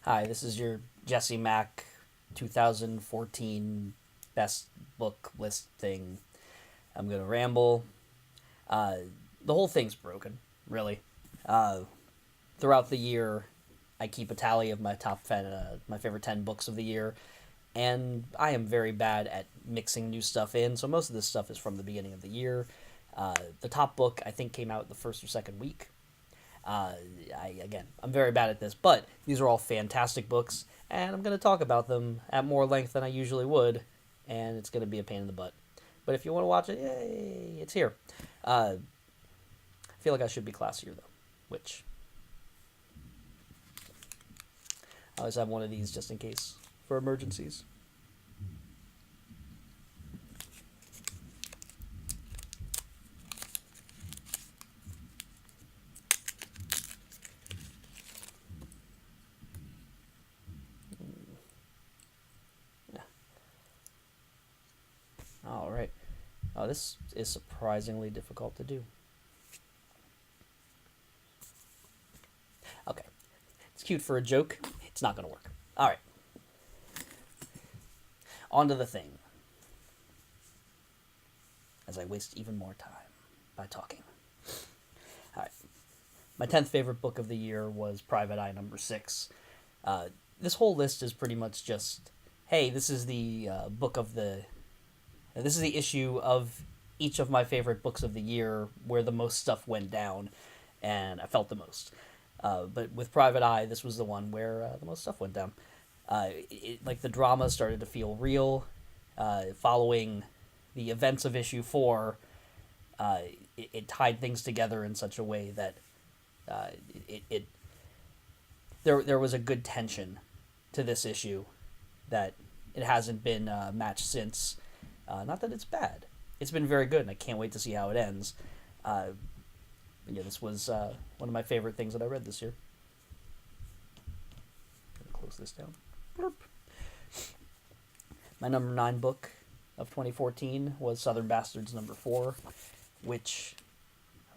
Hi, this is your Jesse Mack 2014 best book list thing. I'm gonna ramble. Uh, the whole thing's broken, really. Uh, Throughout the year, I keep a tally of my favorite 10 books of the year, and I am very bad at mixing new stuff in. So most of this stuff is from the beginning of the year. The top book I think came out the first or second week. Uh, I'm very bad at this, but these are all fantastic books, and I'm going to talk about them at more length than I usually would, and it's going to be a pain in the butt. But if you want to watch it, yay, it's here. I feel like I should be classier, though, which I always have one of these just in case for emergencies. Yeah. All right. Oh, this is surprisingly difficult to do. Okay. It's cute for a joke. It's not going to work. All right. On to the thing. As I waste even more time by talking. All right. My 10th favorite book of the year was Private Eye number 6. This whole list is pretty much just, hey, this is the book of the. This is the issue of each of my favorite books of the year where the most stuff went down, and I felt the most. But with Private Eye, this was the one where the most stuff went down. Like the drama started to feel real, following the events of issue 4. It tied things together in such a way that uh, it there was a good tension to this issue that it hasn't been matched since. Not that it's bad; it's been very good, and I can't wait to see how it ends. Yeah, this was one of my favorite things that I read this year. Close this down. Burp. My number 9 book of 2014 was Southern Bastards number 4, which,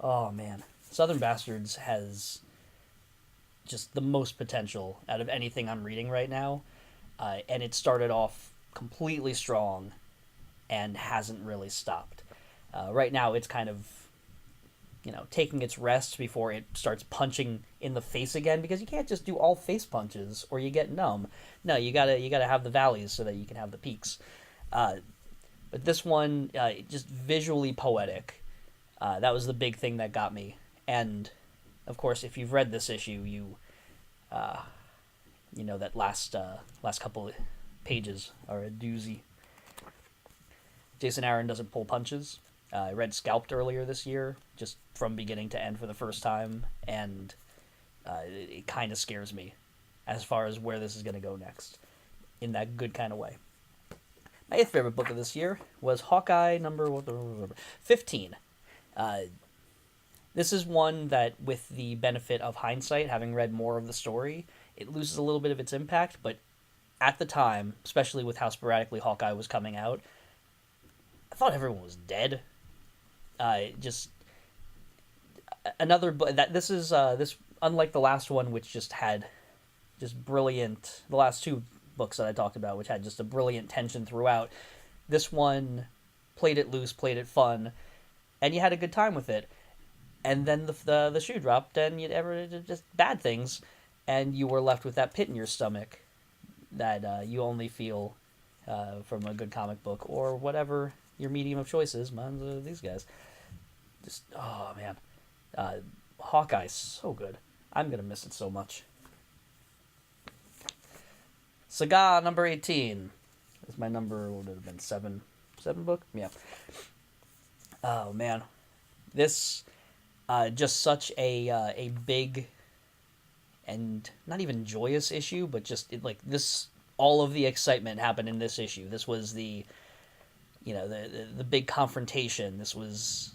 oh man, Southern Bastards has just the most potential out of anything I'm reading right now. And it started off completely strong and hasn't really stopped. Right now, it's kind of taking its rest before it starts punching in the face again, because you can't just do all face punches or you get numb. No, you gotta have the valleys so that you can have the peaks. But this one, just visually poetic. That was the big thing that got me. And of course, if you've read this issue, you know that last couple of pages are a doozy. Jason Aaron doesn't pull punches. I read Scalped earlier this year, just from beginning to end for the first time, and it kind of scares me as far as where this is going to go next, in that good kind of way. My 8th favorite book of this year was Hawkeye number 15. Uh, this is one that, with the benefit of hindsight, having read more of the story, it loses a little bit of its impact, but at the time, especially with how sporadically Hawkeye was coming out, I thought everyone was dead. Just another book that this unlike the last one, which just had just brilliant. The last 2 books that I talked about, which had just a brilliant tension throughout. This one played it loose, played it fun, and you had a good time with it. And then the shoe dropped, and just bad things, and you were left with that pit in your stomach that you only feel from a good comic book or whatever your medium of choice is. Mine's these guys. Just, oh man, Hawkeye's so good. I'm gonna miss it so much. Saga number 18 is my number. What would it have been? Seven book? Yeah. Oh man, this just such a big and not even joyous issue, but just like this. All of the excitement happened in this issue. This was the big confrontation. This was,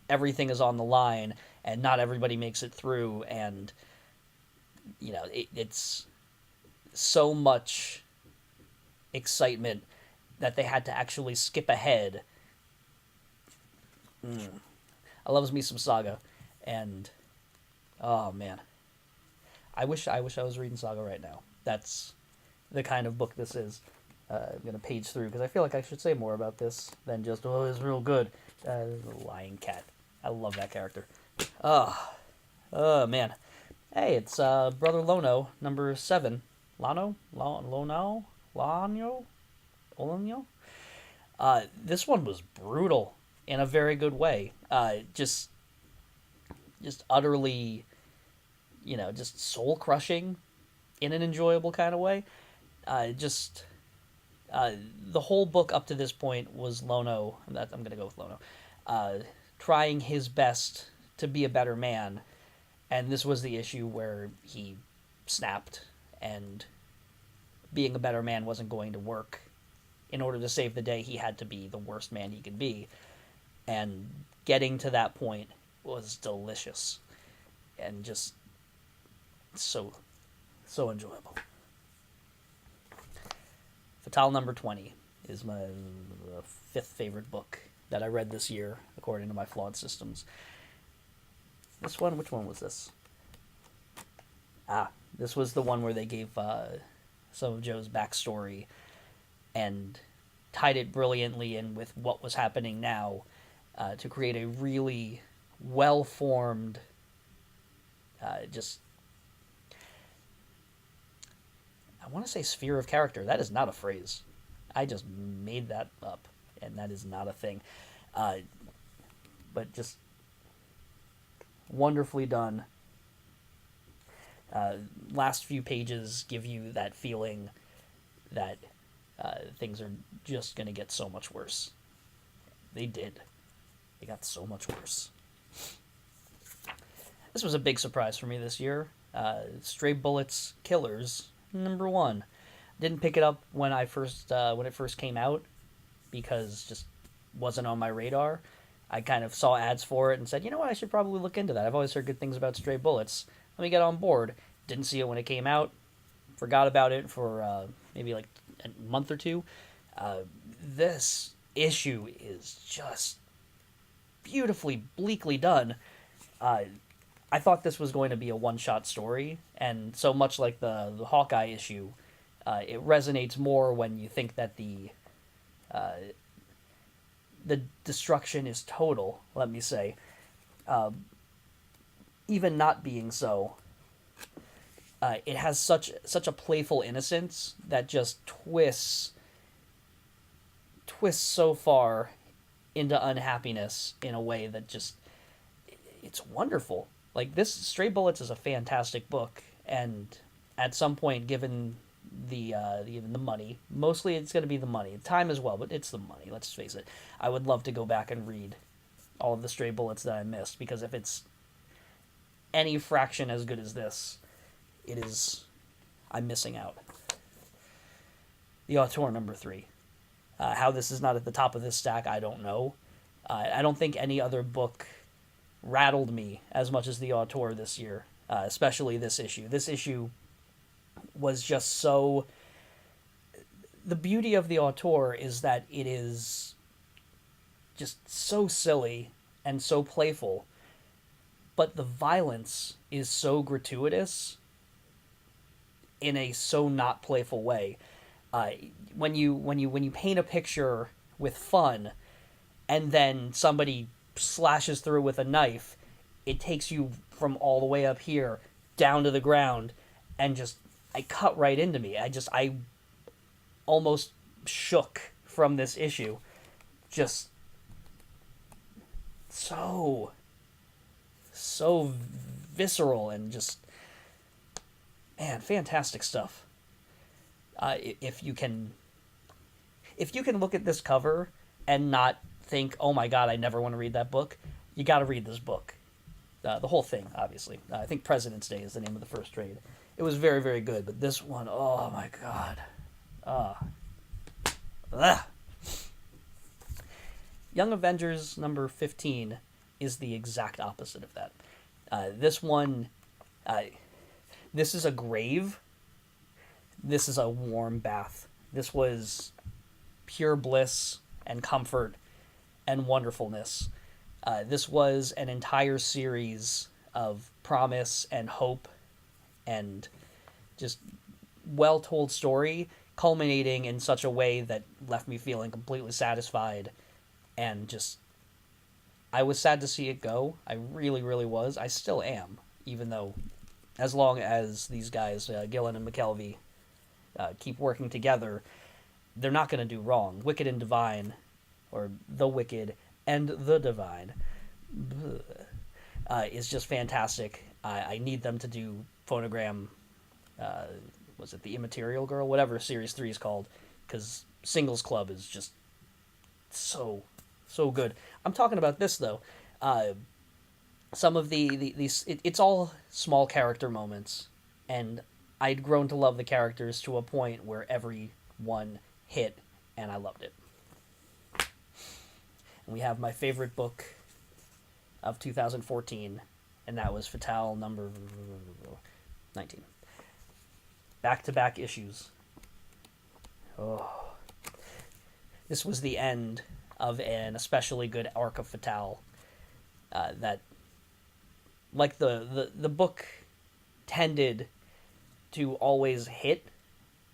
everything is on the line, and not everybody makes it through, and it's so much excitement that they had to actually skip ahead. I loves me some Saga, and oh man, I wish I was reading Saga right now. That's the kind of book this is. I'm going to page through because I feel like I should say more about this than just, oh, it's real good. The Lying Cat. I love that character. Oh, man. Hey, it's Brother Lono, number 7. Lono? Lono? Lano? Olano? This one was brutal in a very good way. Just utterly, just soul crushing in an enjoyable kind of way. The whole book up to this point was Lono. I'm going to go with Lono. Trying his best to be a better man, and this was the issue where he snapped, and being a better man wasn't going to work. In order to save the day, he had to be the worst man he could be, and getting to that point was delicious, and just so enjoyable. Fatale number 20 is my 5th favorite book that I read this year, according to my flawed systems. This one, which one was this? This was the one where they gave some of Joe's backstory and tied it brilliantly in with what was happening now to create a really well-formed, I want to say sphere of character. That is not a phrase. I just made that up, and that is not a thing. But just wonderfully done. Last few pages give you that feeling that things are just going to get so much worse. They did. They got so much worse. This was a big surprise for me this year. Stray Bullets Killers, number 1. Didn't pick it up when it first came out because just wasn't on my radar. I kind of saw ads for it and said, you know what, I should probably look into that. I've always heard good things about Stray Bullets. Let me get on board. Didn't see it when it came out. Forgot about it for maybe like a month or two. This issue is just beautifully, bleakly done. I thought this was going to be a one-shot story, and so much like the Hawkeye issue, it resonates more when you think that the destruction is total, let me say. Even not being so, it has such a playful innocence that just twists so far into unhappiness in a way that just, it's wonderful. Like, this Stray Bullets is a fantastic book, and at some point, given the money, mostly it's going to be the money, time as well, but it's the money, let's face it. I would love to go back and read all of the Stray Bullets that I missed, because if it's any fraction as good as this, I'm missing out. The Auteur, number 3. How this is not at the top of this stack, I don't know. I don't think any other book rattled me as much as the Auteur this year, especially this issue. This issue was just so... The beauty of the Auteur is that it is just so silly and so playful, but the violence is so gratuitous in a so not playful way. When you paint a picture with fun, and then somebody slashes through with a knife, it takes you from all the way up here down to the ground, and just, I cut right into me. I almost shook from this issue. Just so visceral and just, man, fantastic stuff. If you can look at this cover and not think, oh my god, I never want to read that book, you got to read this book. The whole thing, obviously. I think President's Day is the name of the first trade. It was very, very good, but this one, oh my god. Young Avengers number 15 is the exact opposite of that. This one, this is a grave. This is a warm bath. This was pure bliss and comfort and wonderfulness. This was an entire series of promise and hope and just well-told story culminating in such a way that left me feeling completely satisfied, and just I was sad to see it go. I really, really was. I still am, even though, as long as these guys, Gillen and McKelvey, keep working together, they're not going to do wrong. Wicked and Divine, or The Wicked and the Divine, is just fantastic. I need them to do Phonogram, was it The Immaterial Girl? Whatever Series 3 is called, because Singles Club is just so good. I'm talking about this, though. Some of these it's all small character moments, and I'd grown to love the characters to a point where every one hit, and I loved it. And we have my favorite book of 2014, and that was Fatale number 19. Back-to-back issues. Oh. This was the end of an especially good arc of Fatale. That, like the book tended to always hit,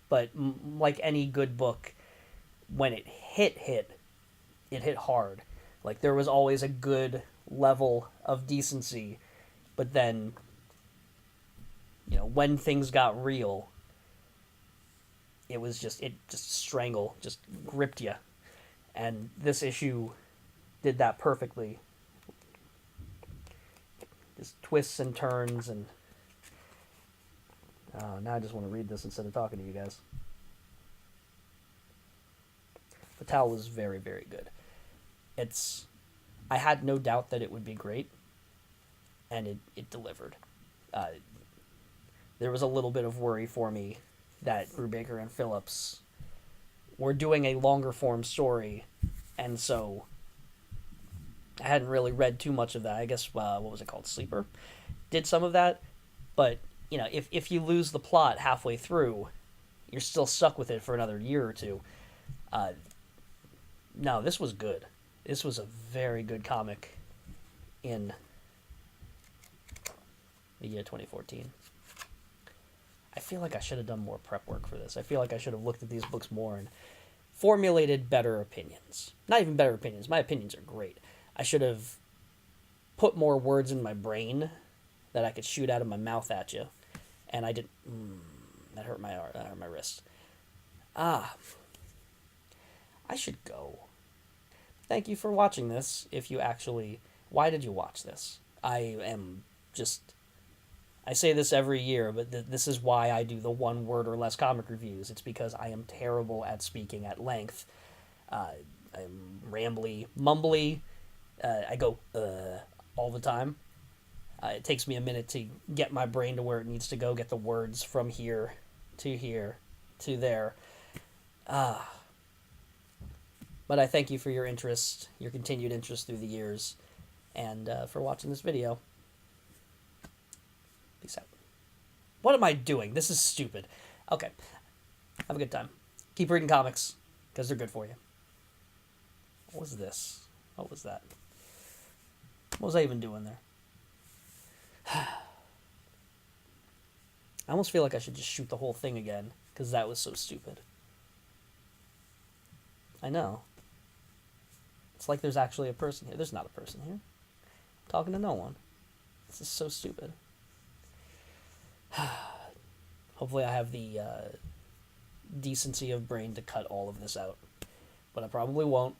but like any good book, when it hit, it hit hard. Like, there was always a good level of decency, but then, when things got real, it just gripped you. And this issue did that perfectly. Just twists and turns, and now I just want to read this instead of talking to you guys. Fatale was very, very good. I had no doubt that it would be great, and it delivered. There was a little bit of worry for me that Brubaker and Phillips were doing a longer form story, and so I hadn't really read too much of that. I guess, what was it called? Sleeper? Did some of that, but, if you lose the plot halfway through, you're still stuck with it for another year or two. No, this was good. This was a very good comic in the year 2014. I feel like I should have done more prep work for this. I feel like I should have looked at these books more and formulated better opinions. Not even better opinions. My opinions are great. I should have put more words in my brain that I could shoot out of my mouth at you. And I didn't. That hurt my wrist. I should go. Thank you for watching this. Why did you watch this? I say this every year, but this is why I do the 1 word or less comic reviews. It's because I am terrible at speaking at length. I'm rambly, mumbly. I go, all the time. It takes me a minute to get my brain to where it needs to go, get the words from here to there. But I thank you for your interest, your continued interest through the years, and for watching this video. Peace out. What am I doing? This is stupid. Okay. Have a good time. Keep reading comics, because they're good for you. What was this? What was that? What was I even doing there? I almost feel like I should just shoot the whole thing again, because that was so stupid. I know. It's like there's actually a person here. There's not a person here. I'm talking to no one. This is so stupid. Hopefully I have the decency of brain to cut all of this out. But I probably won't.